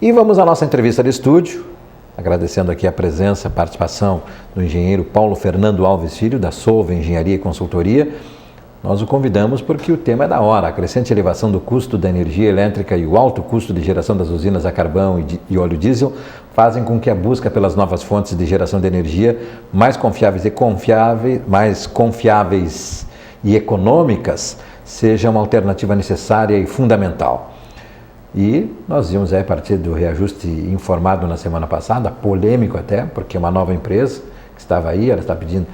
E vamos à nossa entrevista de estúdio, agradecendo aqui a presença, a participação do engenheiro Paulo Fernando Alves Filho, da Solva Engenharia e Consultoria. Nós o convidamos porque o tema é da hora. A crescente elevação do custo da energia elétrica e o alto custo de geração das usinas a carvão e óleo diesel fazem com que a busca pelas novas fontes de geração de energia mais confiáveis e econômicas seja uma alternativa necessária e fundamental. E nós vimos aí, a partir do reajuste informado na semana passada, polêmico até, porque uma nova empresa que estava aí, ela está pedindo,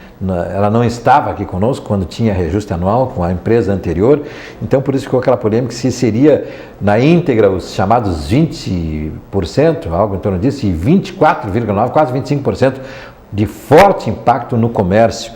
ela não estava aqui conosco quando tinha reajuste anual com a empresa anterior, então por isso ficou aquela polêmica se seria na íntegra os chamados 20%, algo em torno disso, e 24,9%, quase 25% de forte impacto no comércio.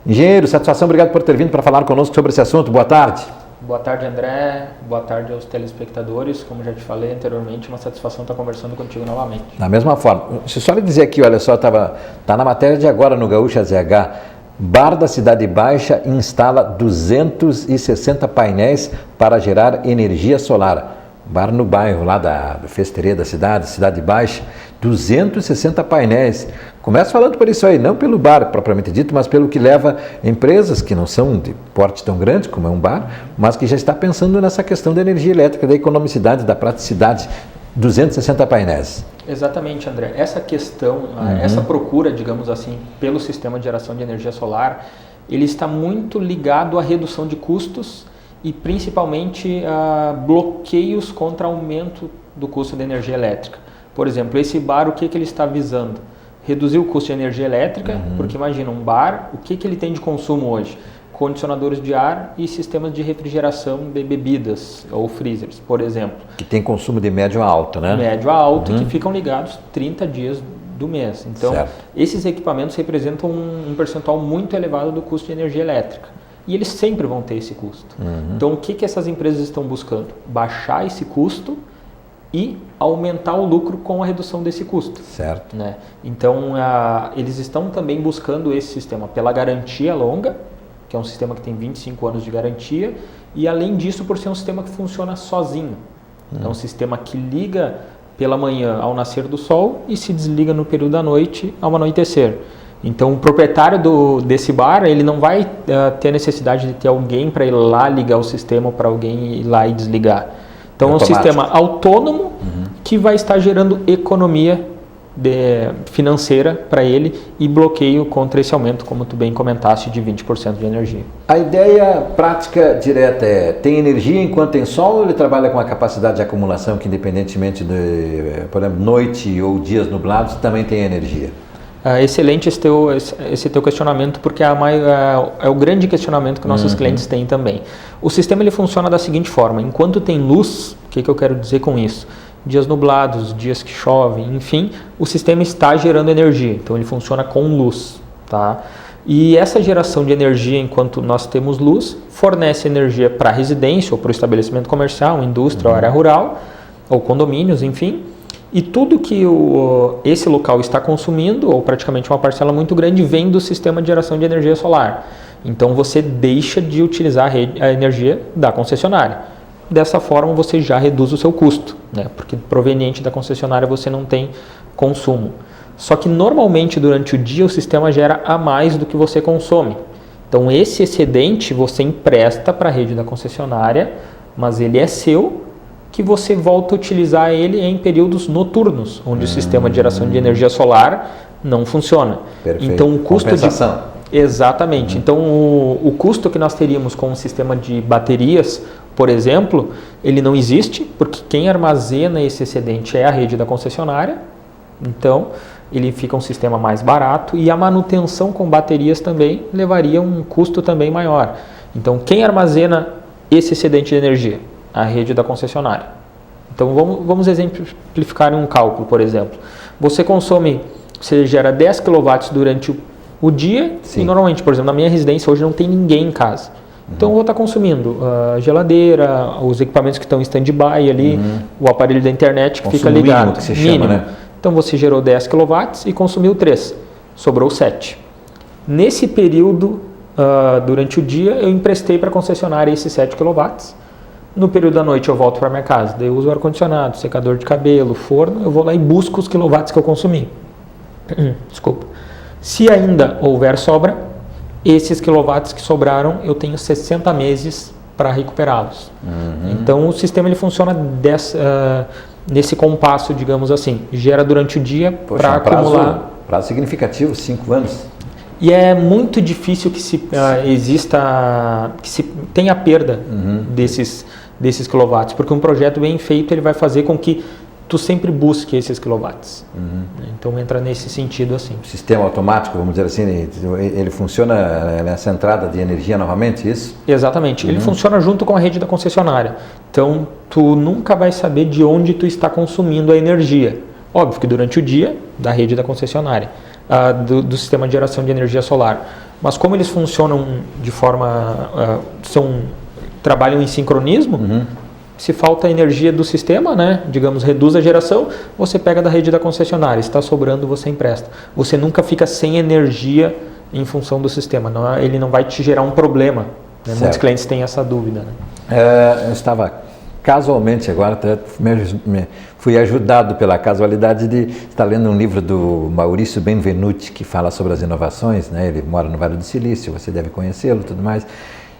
Engenheiro, satisfação, obrigado por ter vindo para falar conosco sobre esse assunto. Boa tarde. Boa tarde, André. Boa tarde aos telespectadores. Como já te falei anteriormente, uma satisfação estar conversando contigo novamente. Da mesma forma, deixa eu só lhe dizer aqui, olha só, tá na matéria de agora no Gaúcha ZH, Bar da Cidade Baixa instala 260 painéis para gerar energia solar. Bar no bairro lá do Festeirê da Cidade Baixa, 260 painéis. Começa falando por isso aí, não pelo bar propriamente dito, mas pelo que leva empresas que não são de porte tão grande como é um bar, mas que já está pensando nessa questão da energia elétrica, da economicidade, da praticidade. 260 painéis. Exatamente, André. Essa questão, essa procura, digamos assim, pelo sistema de geração de energia solar, ele está muito ligado à redução de custos e principalmente a bloqueios contra aumento do custo da energia elétrica. Por exemplo, esse bar, o que ele está visando? Reduzir o custo de energia elétrica, porque imagina, um bar, o que ele tem de consumo hoje? Condicionadores de ar e sistemas de refrigeração de bebidas ou freezers, por exemplo. Que tem consumo de médio a alto, né? Médio a alto, que ficam ligados 30 dias do mês. Então, esses equipamentos representam um percentual muito elevado do custo de energia elétrica. E eles sempre vão ter esse custo. Então, o que essas empresas estão buscando? Baixar esse custo e aumentar o lucro com a redução desse custo. Certo. Né? Então, eles estão também buscando esse sistema pela garantia longa, que é um sistema que tem 25 anos de garantia, e além disso, por ser um sistema que funciona sozinho. É um sistema que liga pela manhã ao nascer do sol e se desliga no período da noite ao anoitecer. Então, o proprietário desse bar, ele não vai ter necessidade de ter alguém para ir lá ligar o sistema, para alguém ir lá e desligar. Então, é um sistema autônomo que vai estar gerando economia financeira para ele e bloqueio contra esse aumento, como tu bem comentaste, de 20% de energia. A ideia prática direta é, tem energia enquanto tem sol ou ele trabalha com a capacidade de acumulação que, independentemente de, por exemplo, noite ou dias nublados, também tem energia? Excelente esse teu questionamento, porque é o grande questionamento que nossos clientes têm também. O sistema ele funciona da seguinte forma: enquanto tem luz, o que eu quero dizer com isso? Dias nublados, dias que chovem, enfim, o sistema está gerando energia, então ele funciona com luz. Tá? E essa geração de energia, enquanto nós temos luz, fornece energia para a residência ou para o estabelecimento comercial, indústria, área rural, ou condomínios, enfim. E tudo que esse local está consumindo, ou praticamente uma parcela muito grande, vem do sistema de geração de energia solar. Então você deixa de utilizar a energia da concessionária. Dessa forma você já reduz o seu custo, né? Porque proveniente da concessionária você não tem consumo. Só que normalmente durante o dia o sistema gera a mais do que você consome. Então esse excedente você empresta para a rede da concessionária, mas ele é seu, que você volta a utilizar ele em períodos noturnos, onde o sistema de geração de energia solar não funciona. Perfeito. Então o custo compensação. Exatamente. Então o custo que nós teríamos com um sistema de baterias, por exemplo, ele não existe, porque quem armazena esse excedente é a rede da concessionária. Então ele fica um sistema mais barato e a manutenção com baterias também levaria um custo também maior. Então quem armazena esse excedente de energia? A rede da concessionária. Então vamos exemplificar um cálculo, por exemplo. Você gera 10 kW durante o dia. Sim. E normalmente, por exemplo, na minha residência hoje não tem ninguém em casa. Então eu vou estar consumindo a geladeira, os equipamentos que estão em stand-by ali, o aparelho da internet que fica ligado. Mínimo, que se chama, né? Então você gerou 10 kW e consumiu 3, sobrou 7. Nesse período, durante o dia, eu emprestei para a concessionária esses 7 kW. No período da noite eu volto para minha casa, daí eu uso o ar-condicionado, secador de cabelo, forno, eu vou lá e busco os quilowatts que eu consumi. Desculpa. Se ainda houver sobra, esses quilowatts que sobraram, eu tenho 60 meses para recuperá-los. Então o sistema ele funciona nesse compasso, digamos assim. Gera durante o dia para acumular. Prazo significativo, 5 anos. E é muito difícil que se tenha perda desses quilowatts, porque um projeto bem feito ele vai fazer com que tu sempre busque esses quilowatts. Então entra nesse sentido assim. O sistema automático, vamos dizer assim, ele funciona nessa entrada de energia novamente, isso? Exatamente. Ele funciona junto com a rede da concessionária. Então tu nunca vai saber de onde tu está consumindo a energia. Óbvio que durante o dia, da rede da concessionária, do sistema de geração de energia solar. Mas como eles funcionam de forma... trabalham em sincronismo, se falta energia do sistema, né, digamos, reduz a geração, você pega da rede da concessionária, está sobrando, você empresta. Você nunca fica sem energia em função do sistema, ele não vai te gerar um problema. Né? Muitos clientes têm essa dúvida. Né? Eu estava casualmente agora, fui ajudado pela casualidade de estar lendo um livro do Maurício Benvenuti, que fala sobre as inovações, né? Ele mora no Vale do Silício, você deve conhecê-lo e tudo mais.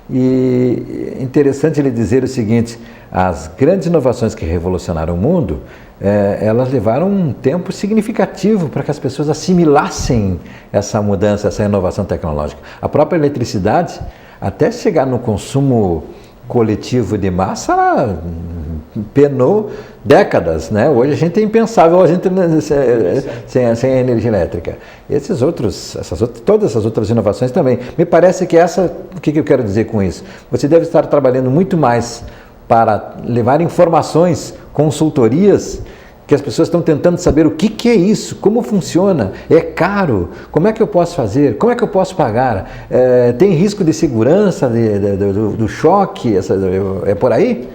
E é interessante ele dizer o seguinte: as grandes inovações que revolucionaram o mundo, elas levaram um tempo significativo para que as pessoas assimilassem essa mudança, essa inovação tecnológica. A própria eletricidade, até chegar no consumo coletivo de massa, ela penou décadas, né? Hoje a gente é impensável a gente sem a energia elétrica. Todas essas outras inovações também. Me parece que o que eu quero dizer com isso? Você deve estar trabalhando muito mais para levar informações, consultorias, que as pessoas estão tentando saber o que é isso, como funciona, é caro, como é que eu posso fazer, como é que eu posso pagar, tem risco de segurança, do choque, é por aí?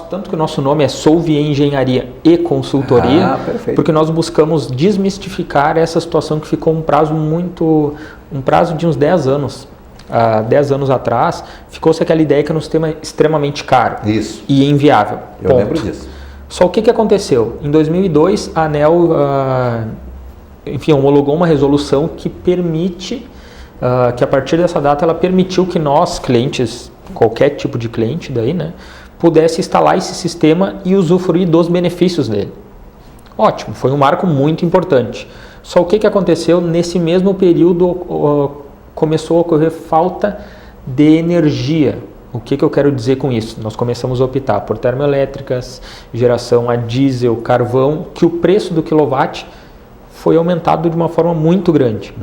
Tanto que o nosso nome é Solve Engenharia e Consultoria, porque nós buscamos desmistificar essa situação que ficou um prazo de uns 10 anos. 10 anos atrás, ficou-se aquela ideia que era um sistema extremamente caro e inviável. Eu lembro disso. Só o que aconteceu? Em 2002, a ANEEL homologou uma resolução que permite, que a partir dessa data, ela permitiu que nós, clientes, qualquer tipo de cliente daí, né, pudesse instalar esse sistema e usufruir dos benefícios dele. Ótimo, foi um marco muito importante. Só o que aconteceu? Nesse mesmo período começou a ocorrer falta de energia. O que eu quero dizer com isso? Nós começamos a optar por termoelétricas, geração a diesel, carvão, que o preço do quilowatt foi aumentado de uma forma muito grande.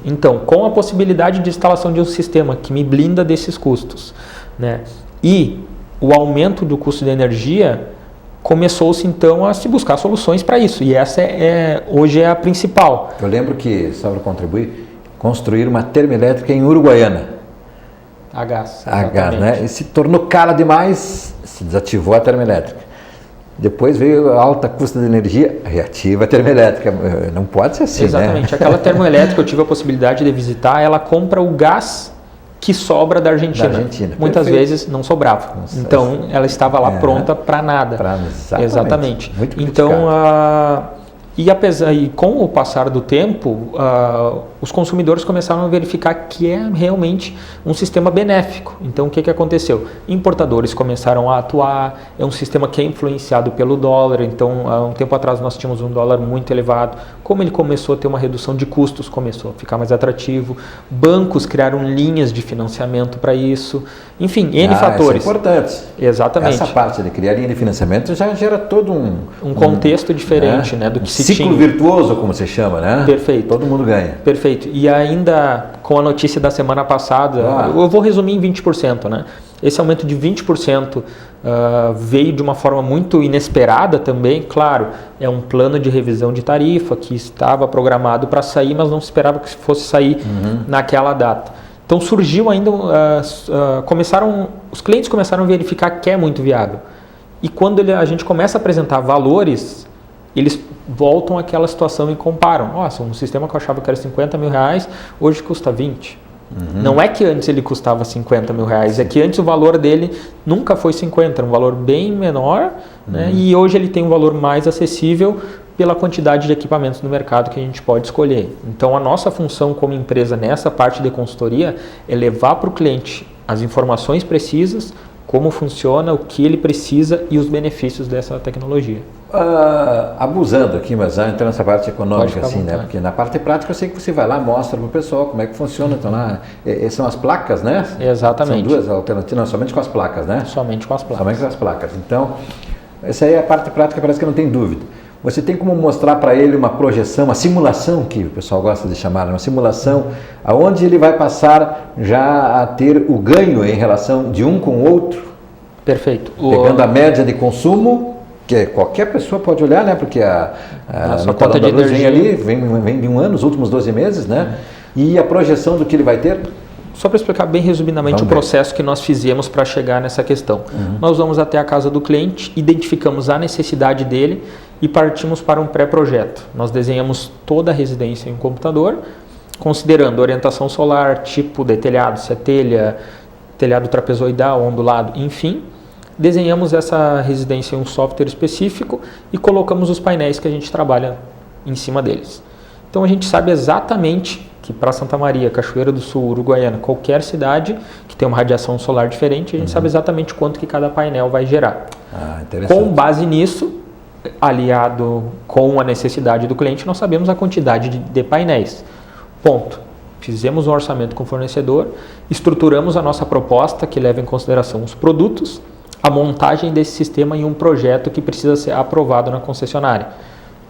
Então, com a possibilidade de instalação de um sistema que me blinda desses custos, né, e o aumento do custo de energia, começou-se então a se buscar soluções para isso. E essa hoje é a principal. Eu lembro que, só para contribuir, construir uma termoelétrica em Uruguaiana. A gás, né? E se tornou cara demais, se desativou a termoelétrica. Depois veio a alta custo de energia, reativa a termoelétrica. Não pode ser assim, exatamente. Né? Aquela termoelétrica eu tive a possibilidade de visitar, ela compra o gás que sobra da Argentina. Muitas vezes não sobrava. Então ela estava lá pronta para nada. Exatamente. Muito então, e com o passar do tempo, os consumidores começaram a verificar que é realmente um sistema benéfico. Então, o que aconteceu? Importadores começaram a atuar, é um sistema que é influenciado pelo dólar. Então, há um tempo atrás nós tínhamos um dólar muito elevado. Como ele começou a ter uma redução de custos, começou a ficar mais atrativo. Bancos criaram linhas de financiamento para isso. Enfim, N fatores. Isso é importante. Exatamente. Essa parte de criar linha de financiamento já gera todo um contexto diferente, né, do que se ciclo virtuoso, como se chama, né? Perfeito. Todo mundo ganha. Perfeito. E ainda com a notícia da semana passada, eu vou resumir em 20%, né? Esse aumento de 20% veio de uma forma muito inesperada também. Claro, é um plano de revisão de tarifa que estava programado para sair, mas não se esperava que fosse sair naquela data. Então surgiu ainda, os clientes começaram a verificar que é muito viável. E quando a gente começa a apresentar valores, eles voltam àquela situação e comparam. Nossa, um sistema que eu achava que era 50 mil reais, hoje custa 20. Não é que antes ele custava 50 mil reais, é que antes o valor dele nunca foi 50, era um valor bem menor, né? E hoje ele tem um valor mais acessível pela quantidade de equipamentos no mercado que a gente pode escolher. Então a nossa função como empresa nessa parte de consultoria é levar para o cliente as informações precisas, como funciona, o que ele precisa e os benefícios dessa tecnologia. Abusando aqui, mas entrando nessa parte econômica, assim, né? Porque na parte prática eu sei que você vai lá, mostra para o pessoal como é que funciona. Então lá, são as placas, né? Exatamente. São duas alternativas, não, somente com as placas, né? Somente com as placas. Somente com as placas. Então, essa aí é a parte prática, parece que não tem dúvida. Você tem como mostrar para ele uma projeção, uma simulação, que o pessoal gosta de chamar, uma simulação, aonde ele vai passar já a ter o ganho em relação de um com o outro? Perfeito. Pegando a média de consumo, que qualquer pessoa pode olhar, né? Porque a conta de energia vem ali, vem de um ano, os últimos 12 meses, né? E a projeção do que ele vai ter? Só para explicar bem resumidamente o processo que nós fizemos para chegar nessa questão. Nós vamos até a casa do cliente, identificamos a necessidade dele e partimos para um pré-projeto. Nós desenhamos toda a residência em um computador, considerando orientação solar, tipo de telhado, se é telha, telhado trapezoidal, ondulado, enfim. Desenhamos essa residência em um software específico e colocamos os painéis que a gente trabalha em cima deles. Então a gente sabe exatamente que para Santa Maria, Cachoeira do Sul, Uruguaiana, qualquer cidade que tem uma radiação solar diferente, a gente sabe exatamente quanto que cada painel vai gerar. Com base nisso, aliado com a necessidade do cliente, nós sabemos a quantidade de painéis. Ponto. Fizemos um orçamento com o fornecedor, estruturamos a nossa proposta que leva em consideração os produtos, a montagem desse sistema em um projeto que precisa ser aprovado na concessionária.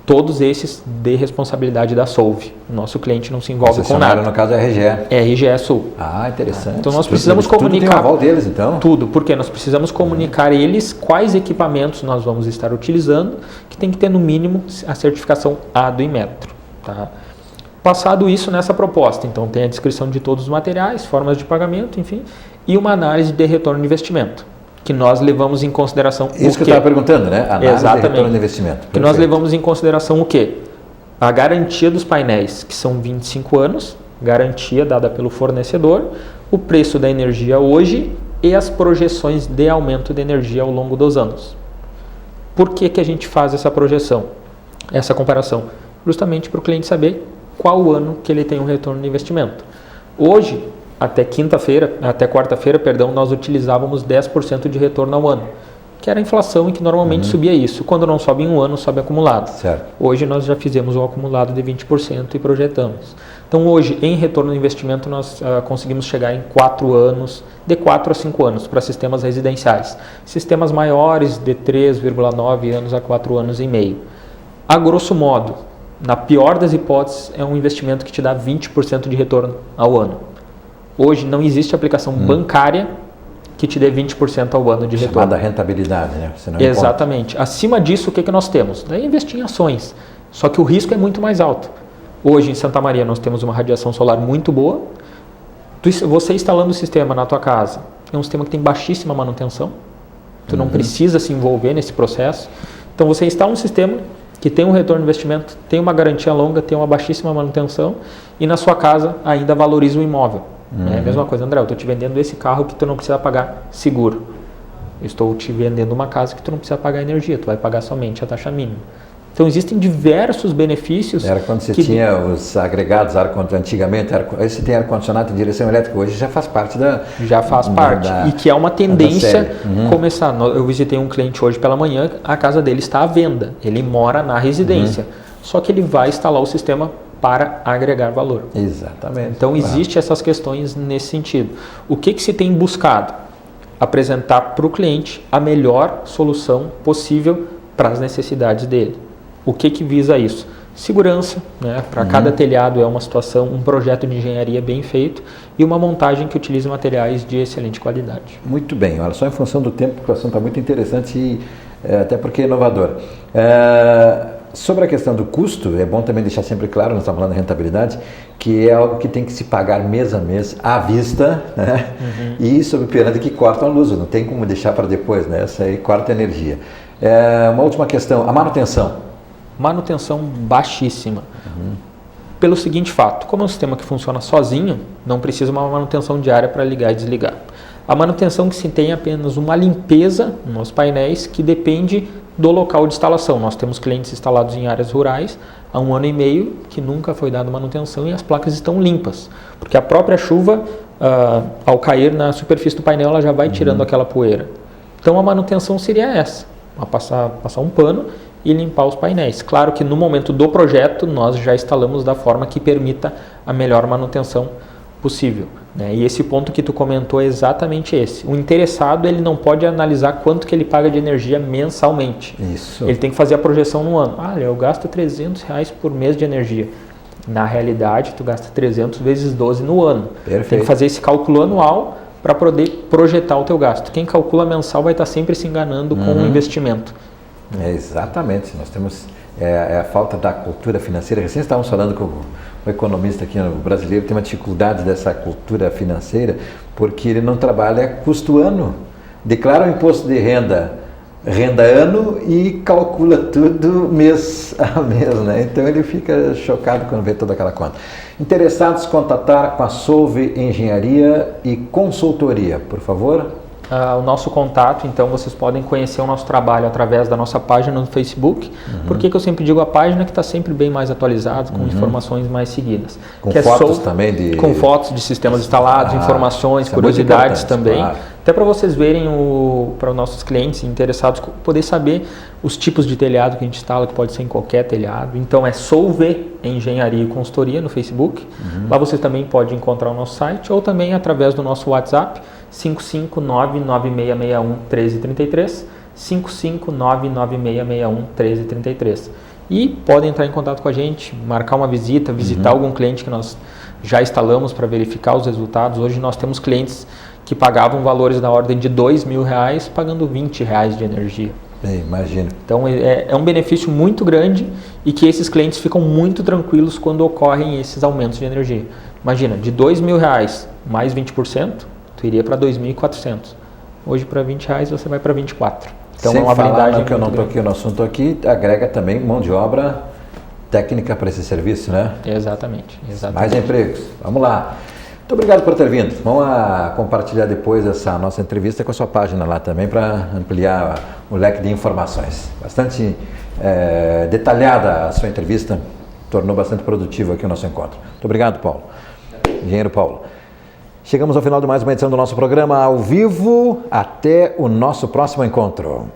Todos esses de responsabilidade da Solve. O nosso cliente não se envolve com nada. No caso é RGE. RGE Sul. Interessante. Então nós precisamos comunicar. Tudo tem o aval deles, então? Tudo, porque nós precisamos comunicar eles quais equipamentos nós vamos estar utilizando, que tem que ter no mínimo a certificação A do Inmetro. Tá? Passado isso nessa proposta, então tem a descrição de todos os materiais, formas de pagamento, enfim, e uma análise de retorno de investimento, que nós levamos em consideração Isso que eu estava perguntando, né? Análise de retorno de investimento. Perfeito. Que nós levamos em consideração o quê? A garantia dos painéis, que são 25 anos, garantia dada pelo fornecedor, o preço da energia hoje e as projeções de aumento de energia ao longo dos anos. Por que que a gente faz essa projeção, essa comparação? Justamente para o cliente saber qual o ano que ele tem um retorno de investimento. Hoje, até quarta-feira, nós utilizávamos 10% de retorno ao ano, que era a inflação e que normalmente subia isso. Quando não sobe em um ano, sobe acumulado. Certo. Hoje nós já fizemos um acumulado de 20% e projetamos. Então hoje, em retorno de investimento, nós conseguimos chegar em 4 anos, de 4 a 5 anos para sistemas residenciais. Sistemas maiores, de 3,9 anos a 4 anos e meio. A grosso modo, na pior das hipóteses, é um investimento que te dá 20% de retorno ao ano. Hoje não existe aplicação bancária que te dê 20% ao ano de retorno. Chamada rentabilidade, né? Você não Exatamente. Acima disso, o que nós temos? Daí investir em ações. Só que o risco é muito mais alto. Hoje, em Santa Maria, nós temos uma radiação solar muito boa. Você instalando o sistema na tua casa, é um sistema que tem baixíssima manutenção. Tu não precisa se envolver nesse processo. Então, você instala um sistema que tem um retorno de investimento, tem uma garantia longa, tem uma baixíssima manutenção e na sua casa ainda valoriza o imóvel. É a mesma coisa, André, eu estou te vendendo esse carro que tu não precisa pagar seguro. Eu estou te vendendo uma casa que tu não precisa pagar energia, tu vai pagar somente a taxa mínima. Então existem diversos benefícios. Era quando você tinha os agregados, antigamente, esse tem ar-condicionado e direção elétrica, hoje já faz parte da... Já faz parte, e que é uma tendência começar. Eu visitei um cliente hoje pela manhã, a casa dele está à venda, ele mora na residência, só que ele vai instalar o sistema para agregar valor. Exatamente. Então existem essas questões nesse sentido. O que se tem buscado? Apresentar para o cliente a melhor solução possível para as necessidades dele. O que visa isso? Segurança, né? Para cada telhado é uma situação, um projeto de engenharia bem feito e uma montagem que utiliza materiais de excelente qualidade. Muito bem, olha só, em função do tempo, porque o assunto está muito interessante e até porque é inovador. Sobre a questão do custo, é bom também deixar sempre claro, nós estamos falando de rentabilidade, que é algo que tem que se pagar mês a mês, à vista, né? E sob pena de que cortam a luz, não tem como deixar para depois, né? Essa aí corta a energia. Uma última questão, a manutenção. Manutenção baixíssima. pelo seguinte fato: como é um sistema que funciona sozinho, não precisa uma manutenção diária para ligar e desligar. A manutenção que se tem é apenas uma limpeza nos painéis que depende do local de instalação. Nós temos clientes instalados em áreas rurais há 1 ano e meio que nunca foi dada manutenção e as placas estão limpas, porque a própria chuva, ao cair na superfície do painel, ela já vai tirando aquela poeira. Então a manutenção seria essa, passar um pano e limpar os painéis. Claro que no momento do projeto nós já instalamos da forma que permita a melhor manutenção possível, né? E esse ponto que tu comentou é exatamente esse. O interessado, ele não pode analisar quanto que ele paga de energia mensalmente. Isso. Ele tem que fazer a projeção no ano. Eu gasto R$300 por mês de energia. Na realidade, tu gasta 300 vezes 12 no ano. Perfeito. Tem que fazer esse cálculo anual para poder projetar o teu gasto. Quem calcula mensal vai estar sempre se enganando com o investimento. Exatamente. Nós temos a falta da cultura financeira. Recém estávamos falando com o economista aqui, o brasileiro tem uma dificuldade dessa cultura financeira porque ele não trabalha custo ano. Declara o imposto de renda ano e calcula tudo mês a mês, né? Então ele fica chocado quando vê toda aquela conta. Interessados, contatar com a Solve Engenharia e Consultoria, por favor. O nosso contato, então vocês podem conhecer o nosso trabalho através da nossa página no Facebook. Por que eu sempre digo a página? Que está sempre bem mais atualizada, com informações mais seguidas. Com fotos também com fotos de sistemas instalados, informações, curiosidades também. Claro. Até para vocês verem, para os nossos clientes interessados, poder saber os tipos de telhado que a gente instala, que pode ser em qualquer telhado. Então é Solve Engenharia e Consultoria no Facebook. Lá vocês também podem encontrar o nosso site ou também através do nosso WhatsApp, 55996611333, 55996611333. E podem entrar em contato com a gente, marcar uma visita, visitar algum cliente que nós já instalamos para verificar os resultados. Hoje nós temos clientes que pagavam valores na ordem de R$2.000 pagando R$20 de energia. Imagino. Então é um benefício muito grande e que esses clientes ficam muito tranquilos quando ocorrem esses aumentos de energia. Imagina, de R$2.000 mais 20%, tu iria para 2.400. Hoje para R$20 você vai para 24. Então sem é uma falar habilidade que eu não toquei no assunto aqui, agrega também mão de obra técnica para esse serviço, né? Exatamente. Mais empregos. Vamos lá. Muito obrigado por ter vindo. Vamos compartilhar depois essa nossa entrevista com a sua página lá também para ampliar o leque de informações. Bastante detalhada a sua entrevista, tornou bastante produtivo aqui o nosso encontro. Muito obrigado, Paulo. Engenheiro Paulo. Chegamos ao final de mais uma edição do nosso programa ao vivo. Até o nosso próximo encontro.